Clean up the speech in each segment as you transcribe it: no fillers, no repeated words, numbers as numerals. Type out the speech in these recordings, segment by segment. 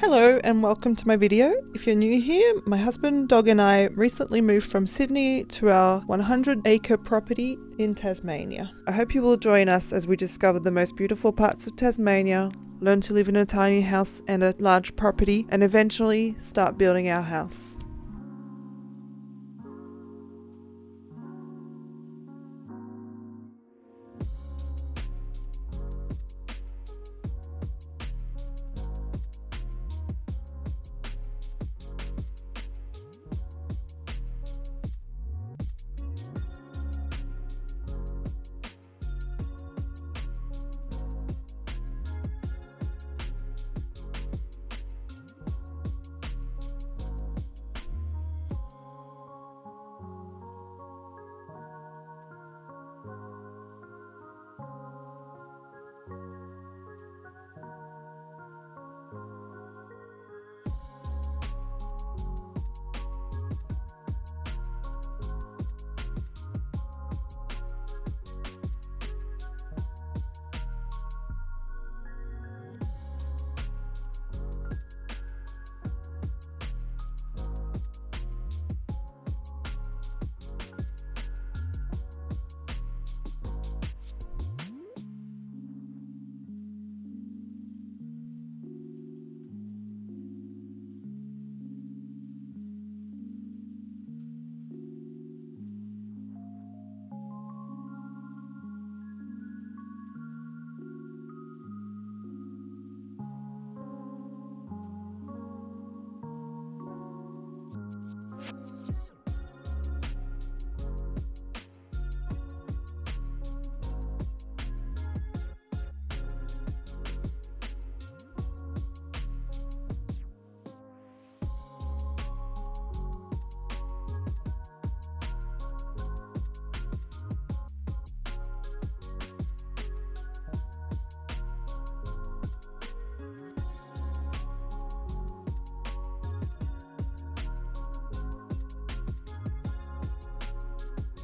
Hello and welcome to my video. If you're new here, my husband, dog and I recently moved from Sydney to our 100-acre property in Tasmania. I hope you will join us as we discover the most beautiful parts of Tasmania, learn to live in a tiny house and a large property, and eventually start building our house.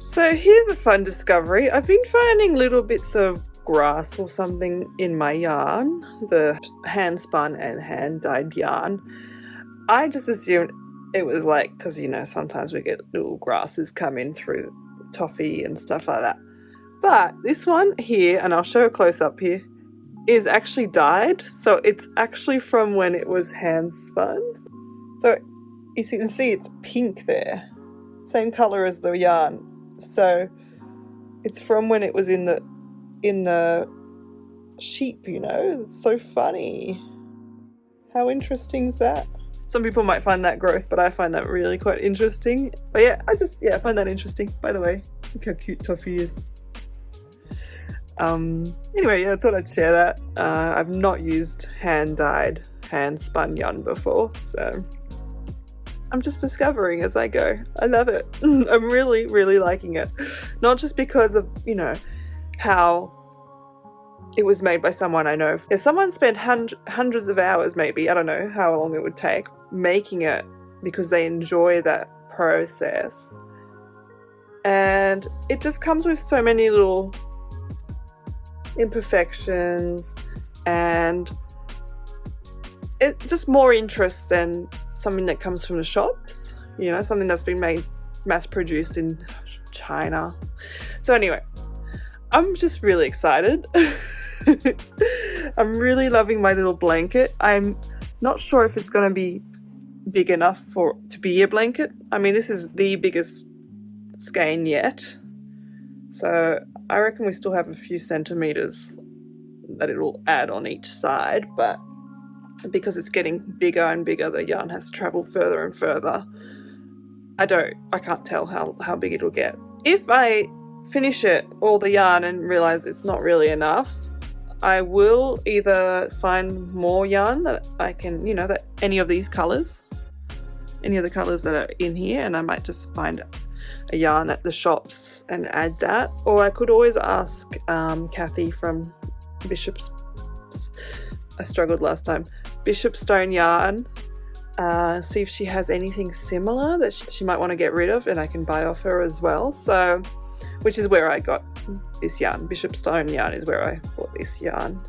So here's a fun discovery. I've been finding little bits of grass or something in my yarn, the hand spun and hand dyed yarn. I just assumed it was like, because you know sometimes we get little grasses come in through toffee and stuff like that. But this one here, and I'll show a close up here, is actually dyed. So it's actually from when it was hand spun. So you can see it's pink there, same color as the yarn. So it's from when it was in the sheep, you know. It's so funny. How interesting is that? Some people might find that gross, but I find that really quite interesting. But yeah, I find that interesting. By the way, look how cute Toffee is. Anyway, yeah, I thought I'd share that. I've not used hand-dyed, hand-spun yarn before, so I'm just discovering as I go. I love it. I'm really, really liking it. Not just because of, you know, how it was made by someone I know. If someone spent hundreds of hours, maybe, I don't know how long it would take, making it because they enjoy that process. And it just comes with so many little imperfections and it just more interest than something that comes from the shops, you know, something that's been made mass produced in China. So anyway, I'm just really excited. I'm really loving my little blanket. I'm not sure if it's going to be big enough to be a blanket. I mean, this is the biggest skein yet, so I reckon we still have a few centimeters that it'll add on each side, but because it's getting bigger and bigger, the yarn has to travel further and further. I can't tell how big it'll get. If I finish all the yarn and realize it's not really enough, I will either find more yarn that I can, you know, that any of these colors, any of the colors that are in here, and I might just find a yarn at the shops and add that. Or I could always ask Kathy from Bishop's, I struggled last time, Bishop Stone Yarn, see if she has anything similar that she might want to get rid of and I can buy off her as well. So which is where I got this yarn. Bishop Stone yarn is where I bought this yarn.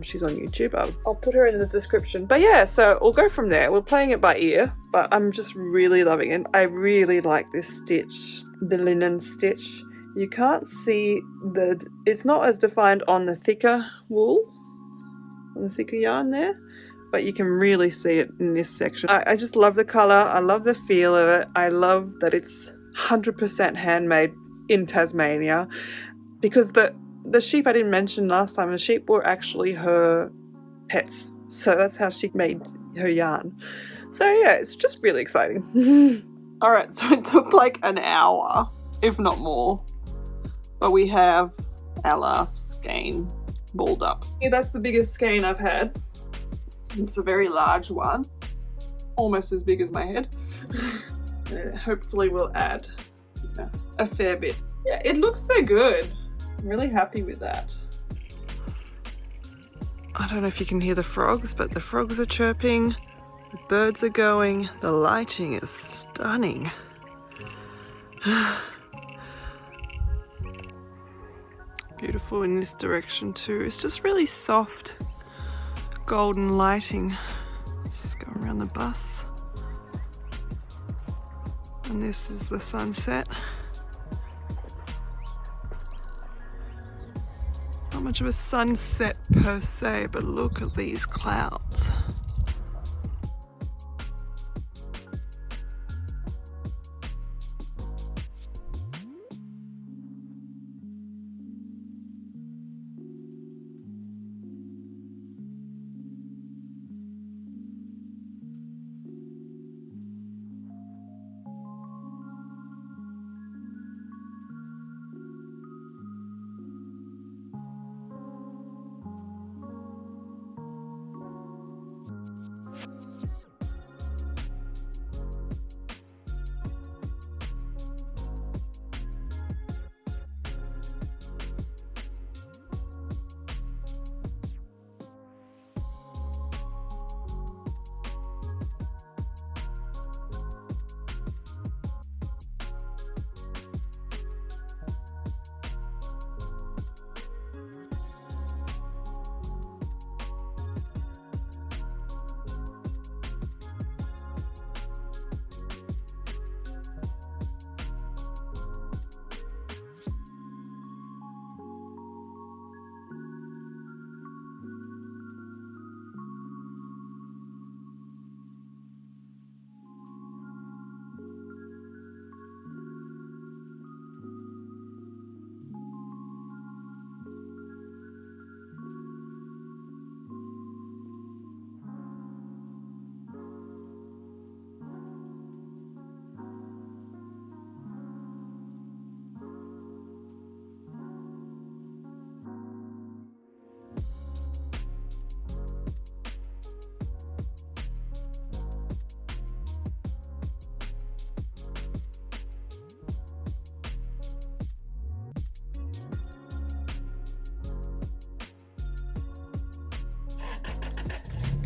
She's on YouTube. I'll put her in the description. But yeah, so we'll go from there. We're playing it by ear, but I'm just really loving it. I really like this stitch, the linen stitch. You can't see it's not as defined on the thicker wool, on the thicker yarn there, but you can really see it in this section. I just love the color. I love the feel of it. I love that it's 100% handmade in Tasmania, because the sheep I didn't mention last time, the sheep were actually her pets. So that's how she made her yarn. So yeah, it's just really exciting. All right, so it took like an hour, if not more, but we have our last skein balled up. Yeah, that's the biggest skein I've had. It's a very large one, almost as big as my head. Hopefully we'll add a fair bit. Yeah, it looks so good. I'm really happy with that. I don't know if you can hear the frogs, but the frogs are chirping, the birds are going, the lighting is stunning. Beautiful in this direction too. It's just really soft golden lighting. Just go around the bus. And this is the sunset. Not much of a sunset per se, but look at these clouds.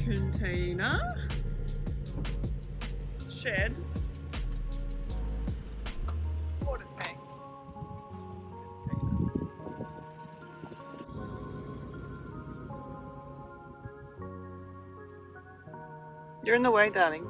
Container, shed, water tank. You're in the way, darling.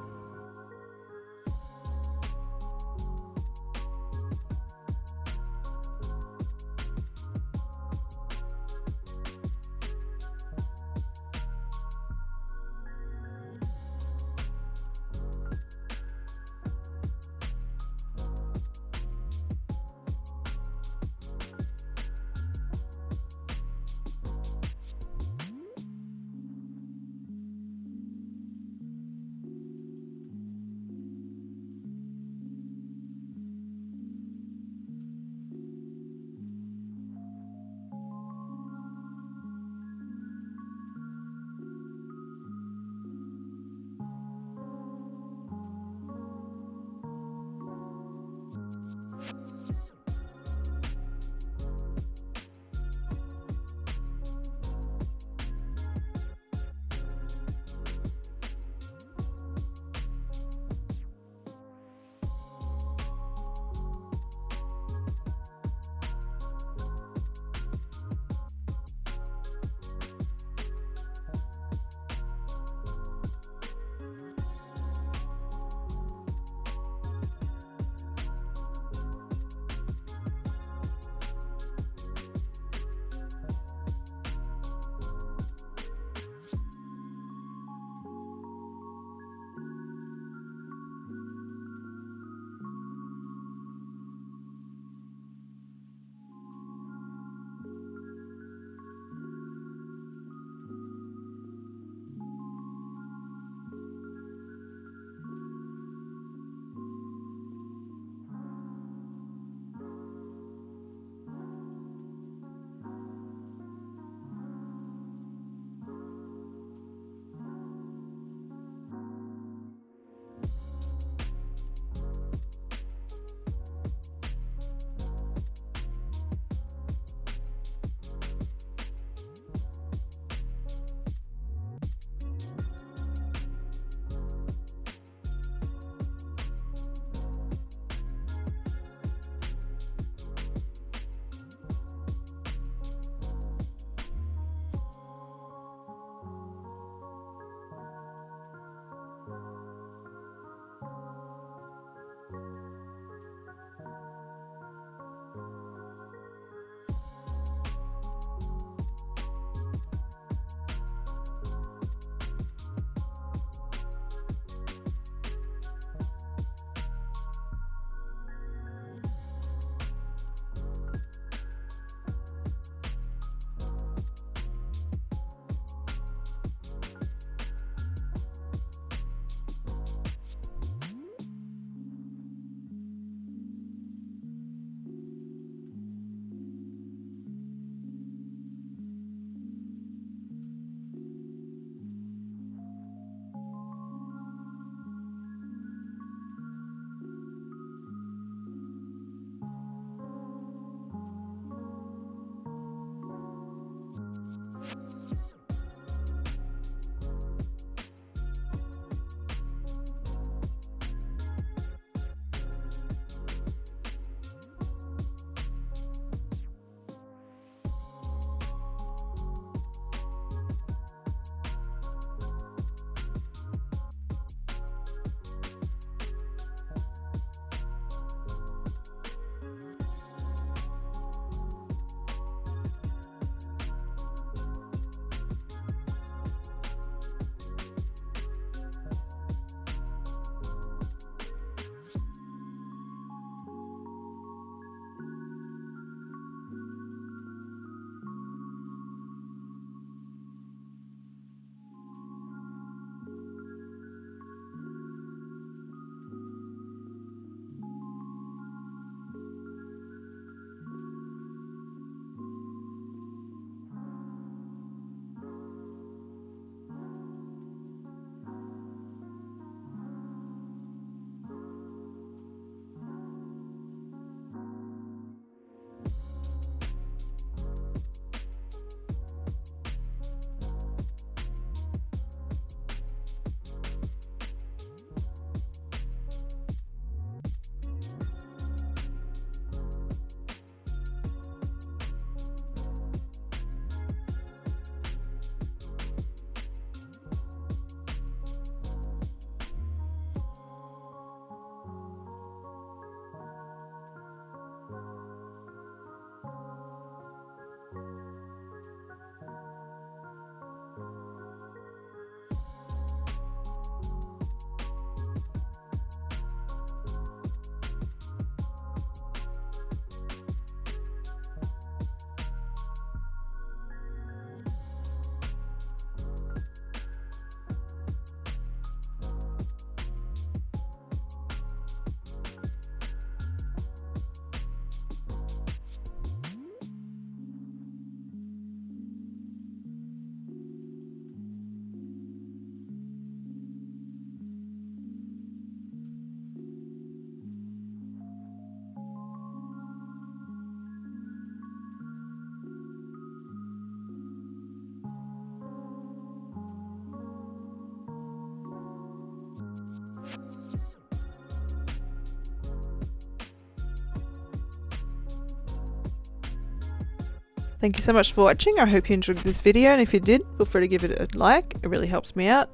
Thank you so much for watching. I hope you enjoyed this video, and if you did, feel free to give it a like. It really helps me out.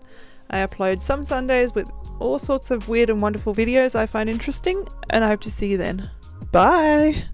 I upload some Sundays with all sorts of weird and wonderful videos I find interesting, and I hope to see you then. Bye!